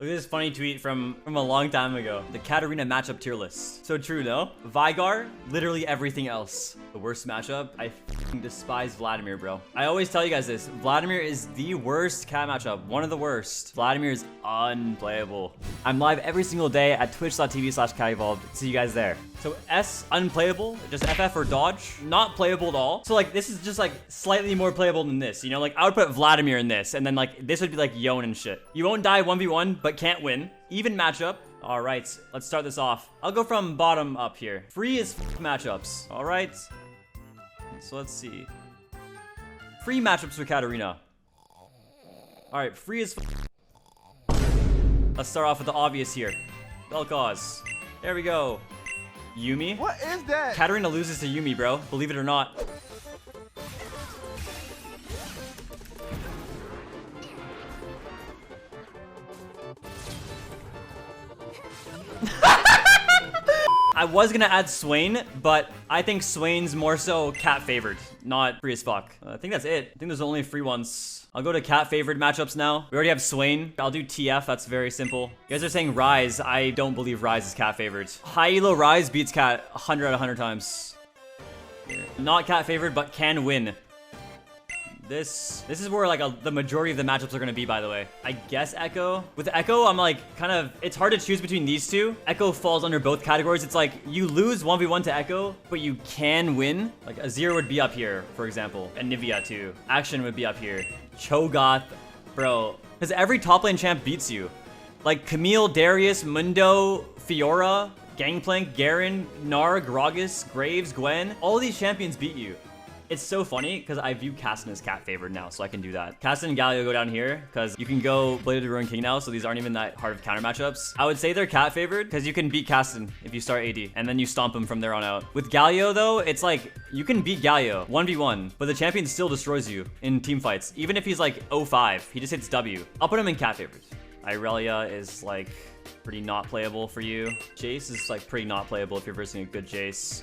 Look at this funny tweet from a long time ago. The Katarina matchup tier list. So true, no? Vigar, literally everything else. The worst matchup? I f***ing despise Vladimir, bro. I always tell you guys this. Vladimir is the worst cat matchup. One of the worst. Vladimir is unplayable. I'm live every single day at twitch.tv/KatEvolved. See you guys there. So S, unplayable, just FF or dodge, not playable at all. So like, this is just like slightly more playable than this, you know? Like I would put Vladimir in this, and then like, this would be like Yone and shit. You won't die 1v1, but can't win. Even matchup. All right, let's start this off. I'll go from bottom up here. Free is matchups, all right? So let's see. Free matchups for Katarina. All right, free is Let's start off with the obvious here. Vel'Koz. There we go. Yuumi. What is that? Katarina loses to Yuumi, bro. Believe it or not. I was gonna add Swain, but I think Swain's more so cat favored, not free as fuck. I think that's it. I think there's only free ones. I'll go to cat favored matchups now. We already have Swain. I'll do TF. That's very simple. You guys are saying Rise. I don't believe Rise is cat favored. High elo Rise beats cat 100 out of 100 times. Not cat favored, but can win. This is where like the majority of the matchups are going to be, by the way. I guess Echo. With Echo, I'm like it's hard to choose between these two. Echo falls under both categories. It's like you lose 1v1 to Echo, but you can win. Like Azir would be up here, for example. And Nivea too. Action would be up here. Chogath, bro. Because every top lane champ beats you. Like Camille, Darius, Mundo, Fiora, Gangplank, Garen, Gnar, Gragas, Graves, Gwen. All these champions beat you. It's so funny because I view Kassadin as cat favored now, so I can do that. Kassadin and Galio go down here because you can go Blade of the Ruined King now, so these aren't even that hard of counter matchups. I would say they're cat favored because you can beat Kassadin if you start AD, and then you stomp him from there on out. With Galio though, it's like you can beat Galio 1v1, but the champion still destroys you in team fights. Even if he's like 0-5, he just hits W. I'll put him in cat favored. Irelia is like pretty not playable for you. Jace is like pretty not playable if you're versing a good Jace.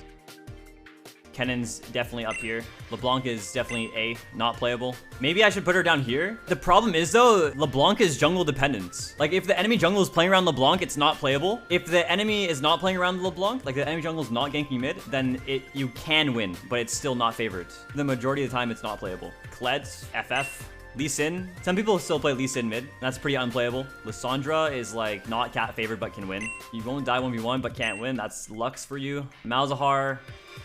Kennen's definitely up here. LeBlanc is definitely A, not playable. Maybe I should put her down here. The problem is though, LeBlanc is jungle dependent. Like if the enemy jungle is playing around LeBlanc, it's not playable. If the enemy is not playing around LeBlanc, like the enemy jungle is not ganking mid, then you can win, but it's still not favored. The majority of the time, it's not playable. Kled, FF. Lee Sin. Some people still play Lee Sin mid. That's pretty unplayable. Lissandra is like not cat favored but can win. You won't die 1v1 but can't win. That's Lux for you. Malzahar.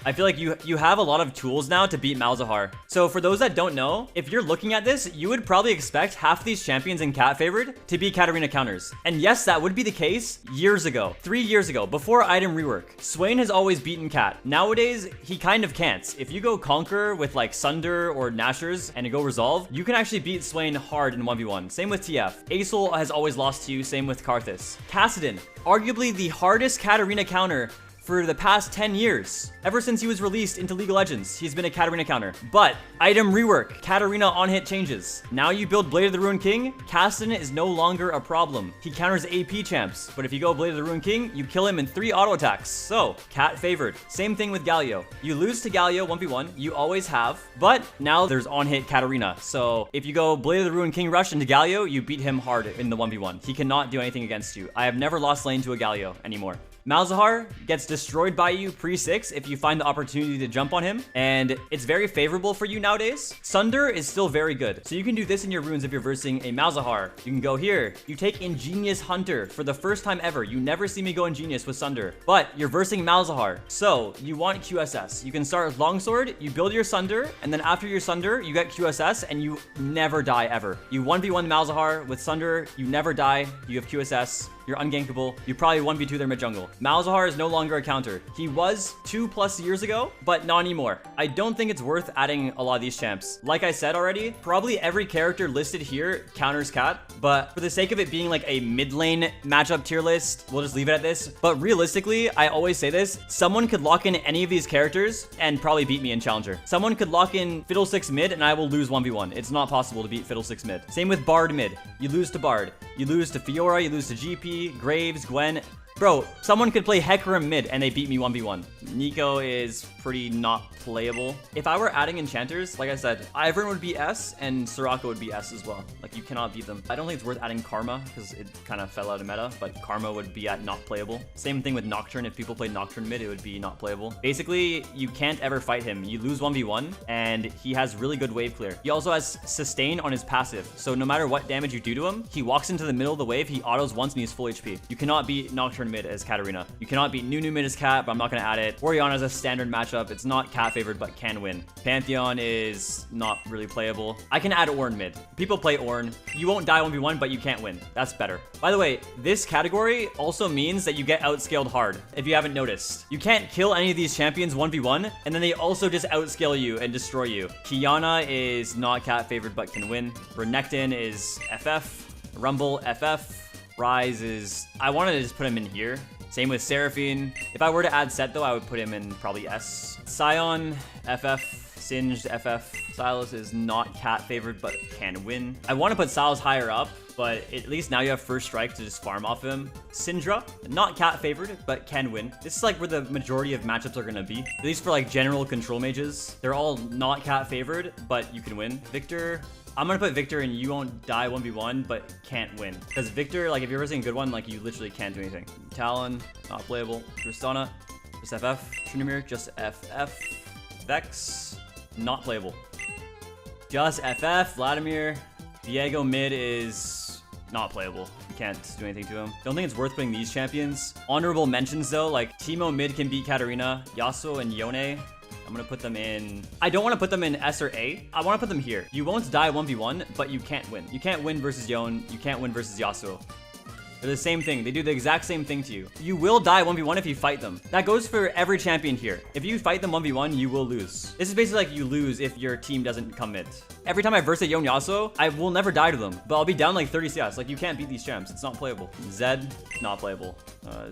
I feel like you have a lot of tools now to beat Malzahar. So for those that don't know, if you're looking at this, you would probably expect half of these champions in cat favored to be Katarina counters. And yes, that would be the case years ago, 3 years ago, before item rework. Swain has always beaten cat. Nowadays, he kind of can't. If you go Conquer with like Sunderer or Nashers and go Resolve, you can actually beat Swain hard in 1v1. Same with TF. Aesol has always lost to you, same with Karthus. Kassadin, arguably the hardest Katarina counter for the past 10 years. Ever since he was released into League of Legends, he's been a Katarina counter. But item rework, Katarina on hit changes. Now you build Blade of the Ruined King, Kassadin is no longer a problem. He counters AP champs, but if you go Blade of the Ruined King, you kill him in 3 auto attacks. So, cat favored. Same thing with Galio. You lose to Galio 1v1, you always have, but now there's on hit Katarina. So if you go Blade of the Ruined King rush into Galio, you beat him hard in the 1v1. He cannot do anything against you. I have never lost lane to a Galio anymore. Malzahar gets destroyed by you pre-6 if you find the opportunity to jump on him, and it's very favorable for you nowadays. Sunderer is still very good, so you can do this in your runes if you're versing a Malzahar. You can go here. You take Ingenious Hunter for the first time ever. You never see me go Ingenious with Sunderer, but you're versing Malzahar, so you want QSS. You can start with Longsword, you build your Sunderer, and then after your Sunderer, you get QSS, and you never die ever. You 1v1 Malzahar with Sunderer, you never die, you have QSS. You're ungankable. You probably 1v2 their mid jungle. Malzahar is no longer a counter. He was 2+ years ago, but not anymore. I don't think it's worth adding a lot of these champs. Like I said already, probably every character listed here counters cat, but for the sake of it being like a mid lane matchup tier list, we'll just leave it at this. But realistically, I always say this, someone could lock in any of these characters and probably beat me in Challenger. Someone could lock in Fiddlesticks mid and I will lose 1v1. It's not possible to beat Fiddlesticks mid. Same with Bard mid. You lose to Bard. You lose to Fiora, you lose to GP, Graves, Gwen. Bro, someone Someone could play Hecarim mid and they beat me 1v1. Nico is pretty not playable. If I were adding enchanters, like I said, Ivern would be S and Soraka would be S as well. Like, you cannot beat them. I don't think it's worth adding Karma because it kind of fell out of meta, but Karma would be at not playable. Same thing with Nocturne. If people played Nocturne mid, it would be not playable. Basically, you can't ever fight him. You lose 1v1 and he has really good wave clear. He also has sustain on his passive. So no matter what damage you do to him, he walks into the middle of the wave, he autos once and he's full HP. You cannot beat Nocturne mid as Katarina. You cannot beat Nunu mid as Cat, but I'm not going to add it. Orianna is a standard matchup. It's not Cat favored, but can win. Pantheon is not really playable. I can add Ornn mid. People play Ornn. You won't die 1v1, but you can't win. That's better. By the way, this category also means that you get outscaled hard, if you haven't noticed. You can't kill any of these champions 1v1, and then they also just outscale you and destroy you. Qiyana is not Cat favored, but can win. Renekton is FF. Rumble, FF. Ryze is... I wanted to just put him in here. Same with Seraphine. If I were to add Set, though, I would put him in probably S. Sion, FF. Singed, FF. Sylas is not Cat favored, but can win. I want to put Sylas higher up, but at least now you have first strike to just farm off him. Syndra, not Cat favored, but can win. This is like where the majority of matchups are going to be. At least for like general control mages. They're all not Cat favored, but you can win. Victor... I'm gonna put Victor and you won't die 1v1, but can't win. Because Victor, like, if you're versing a good one, like, you literally can't do anything. Talon, not playable. Tristana, just FF. Tryndamere, just FF. Vex, not playable. Just FF. Vladimir. Diego mid is not playable. You can't do anything to him. Don't think it's worth putting these champions. Honorable mentions, though, like, Teemo mid can beat Katarina. Yasuo and Yone. I'm gonna put them in... I don't want to put them in S or A. I want to put them here. You won't die 1v1, but you can't win. You can't win versus Yone. You can't win versus Yasuo. They're the same thing. They do the exact same thing to you. You will die 1v1 if you fight them. That goes for every champion here. If you fight them 1v1, you will lose. This is basically like you lose if your team doesn't come mid. Every time I verse a Yone Yasuo, I will never die to them, but I'll be down like 30 CS. Like, you can't beat these champs. It's not playable. Zed, not playable.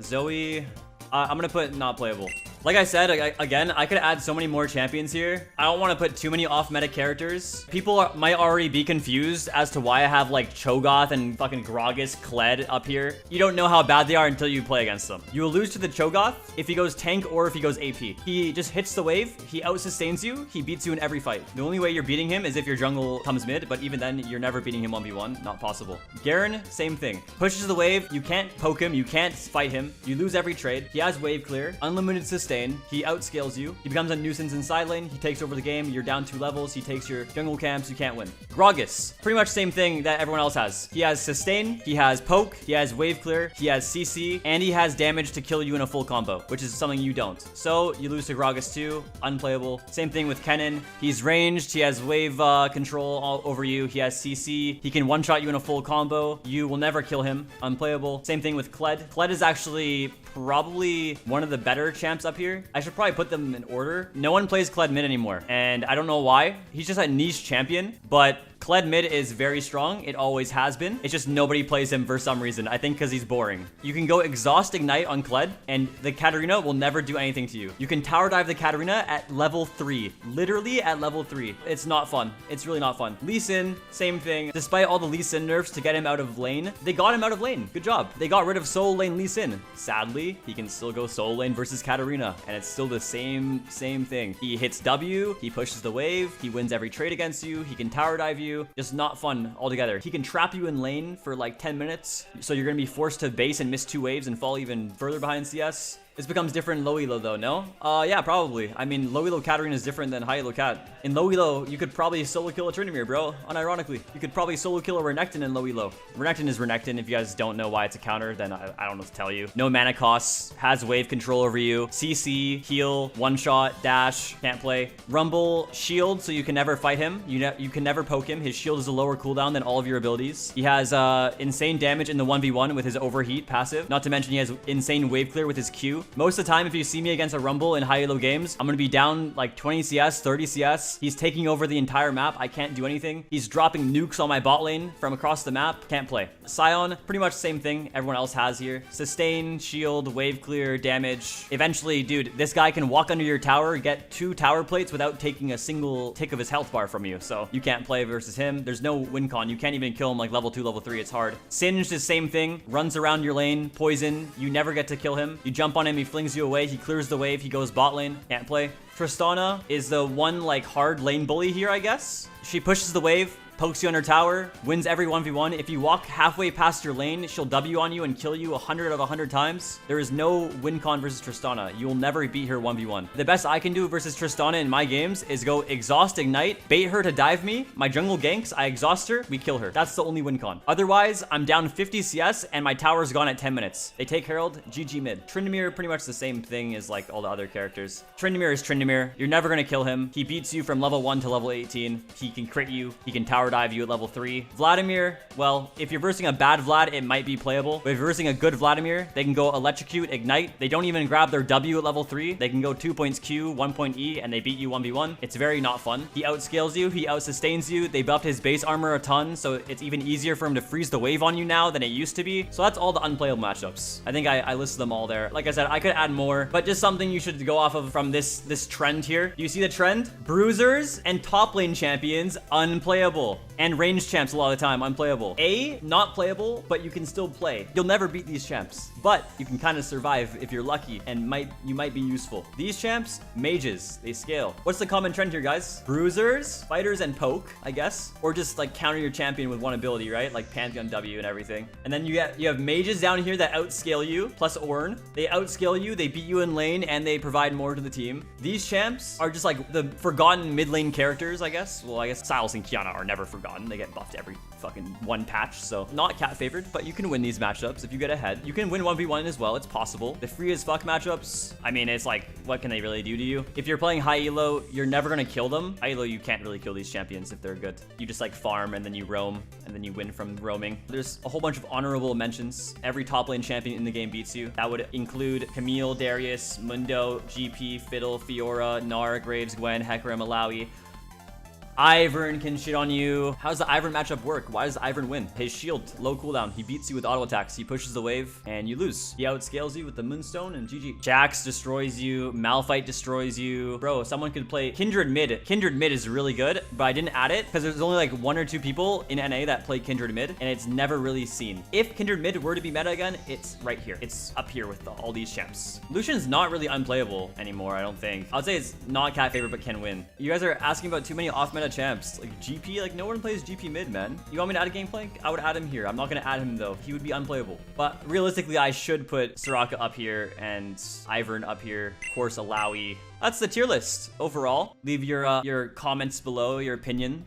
Zoe... I'm gonna put not playable. Like I said, again, I could add so many more champions here. I don't want to put too many off-meta characters. People might already be confused as to why I have like Chogath and fucking Gragas, Kled up here. You don't know how bad they are until you play against them. You will lose to the Chogath if he goes tank or if he goes AP. He just hits the wave, he out-sustains you, he beats you in every fight. The only way you're beating him is if your jungle comes mid, but even then, you're never beating him 1v1. Not possible. Garen, same thing. Pushes the wave, you can't poke him, you can't fight him. You lose every trade. He has wave clear, unlimited sustain. He outscales you. He becomes a nuisance in side lane. He takes over the game. You're down 2 levels. He takes your jungle camps. You can't win. Gragas, pretty much same thing that everyone else has. He has sustain. He has poke. He has wave clear. He has CC. And he has damage to kill you in a full combo, which is something you don't. So you lose to Gragas too. Unplayable. Same thing with Kennen. He's ranged. He has wave control all over you. He has CC. He can one-shot you in a full combo. You will never kill him. Unplayable. Same thing with Kled. Kled is actually probably one of the better champs up here. I should probably put them in order. No one plays Kled mid anymore, and I don't know why. He's just a niche champion, but Kled mid is very strong. It always has been. It's just nobody plays him for some reason. I think because he's boring. You can go Exhaust Ignite on Kled, and the Katarina will never do anything to you. You can tower dive the Katarina at level 3. Literally at level 3. It's not fun. It's really not fun. Lee Sin, same thing. Despite all the Lee Sin nerfs to get him out of lane, they got him out of lane. Good job. They got rid of solo lane Lee Sin. Sadly, he can still go solo lane versus Katarina, and it's still the same thing. He hits W, he pushes the wave, he wins every trade against you, he can tower dive you. Just not fun altogether. He can trap you in lane for like 10 minutes, so you're gonna be forced to base and miss 2 waves and fall even further behind CS. This becomes different in low elo though, no? Yeah, probably. I mean, low elo Katarina is different than high elo Cat. In low elo, you could probably solo kill a Tryndamere, bro. Unironically. You could probably solo kill a Renekton in low elo. Renekton is Renekton. If you guys don't know why it's a counter, then I don't know what to tell you. No mana costs, has wave control over you. CC, heal, one shot, dash, can't play. Rumble, shield, so you can never fight him. You can never poke him. His shield is a lower cooldown than all of your abilities. He has insane damage in the 1v1 with his overheat passive. Not to mention he has insane wave clear with his Q. do. Most of the time, if you see me against a Rumble in high elo games, I'm gonna be down like 20 CS, 30 CS. He's taking over the entire map. I can't do anything. He's dropping nukes on my bot lane from across the map. Can't play. Sion, pretty much same thing everyone else has here. Sustain, shield, wave clear, damage. Eventually, dude, this guy can walk under your tower, get 2 tower plates without taking a single tick of his health bar from you. So you can't play versus him. There's no win con. You can't even kill him like level 2, level 3. It's hard. Singed is same thing. Runs around your lane. Poison. You never get to kill him. You jump on him. He flings you away. He clears the wave. He goes bot lane. Can't play. Tristana is the one like hard lane bully here, I guess. She pushes the wave, pokes you under tower, wins every 1v1. If you walk halfway past your lane, she'll W on you and kill you 100 out of 100 times. There is no win con versus Tristana. You will never beat her 1v1. The best I can do versus Tristana in my games is go exhaust ignite, bait her to dive me, my jungle ganks, I exhaust her, we kill her. That's the only win con. Otherwise, I'm down 50 CS and my tower's gone at 10 minutes. They take Herald, GG mid. Tryndamere, pretty much the same thing as like all the other characters. Tryndamere is Tryndamere. You're never gonna kill him. He beats you from level 1 to level 18. He can crit you. He can tower dive you at level 3. Vladimir, well, if you're versing a bad Vlad, it might be playable. But if you're versing a good Vladimir, they can go electrocute, ignite. They don't even grab their W at level 3. They can go 2 points Q, 1 point E, and they beat you 1v1. It's very not fun. He outscales you. He outsustains you. They buffed his base armor a ton, so it's even easier for him to freeze the wave on you now than it used to be. So that's all the unplayable matchups. I think I listed them all there. Like I said, I could add more, but just something you should go off of from this trend here. You see the trend? Bruisers and top lane champions, unplayable. And range champs a lot of the time, unplayable. Not playable, but you can still play. You'll never beat these champs, but you can kind of survive if you're lucky and you might be useful. These champs, mages, they scale. What's the common trend here, guys? Bruisers, fighters, and poke, I guess. Or just like counter your champion with one ability, right? Like Pantheon W and everything. And then you have mages down here that outscale you, plus Ornn. They outscale you, they beat you in lane, and they provide more to the team. These champs are just like the forgotten mid lane characters, I guess. Well, I guess Sylas and Qiyana are never forgotten. They get buffed every fucking one patch, so not cat favored, but you can win these matchups if you get ahead. You can win 1v1 as well. It's possible. The free as fuck matchups, I mean, it's like, what can they really do to you? If you're playing high elo, you're never gonna kill them. High elo, you can't really kill these champions if they're good. You just like farm and then you roam and then you win from roaming. There's a whole bunch of honorable mentions. Every top lane champion in the game beats you. That would include Camille, Darius, Mundo, GP, Fiddle, Fiora, Nara, Graves, Gwen, Hecarim, Malawi. Ivern can shit on you. How does the Ivern matchup work? Why does Ivern win? His shield, low cooldown. He beats you with auto attacks. He pushes the wave and you lose. He outscales you with the Moonstone and GG. Jax destroys you. Malphite destroys you. Bro, someone could play Kindred mid. Kindred mid is really good, but I didn't add it because there's only like 1 or 2 people in NA that play Kindred mid and it's never really seen. If Kindred mid were to be meta again, it's right here. It's up here with all these champs. Lucian's not really unplayable anymore, I don't think. I would say it's not cat favorite, but can win. You guys are asking about too many off meta champs. Like GP, like no one plays GP mid, man. You want me to add a Gangplank? I would add him here. I'm not gonna add him though. He would be unplayable. But realistically, I should put Soraka up here and Ivern up here. Of course, Alawi. That's the tier list overall. Leave your comments below, your opinion.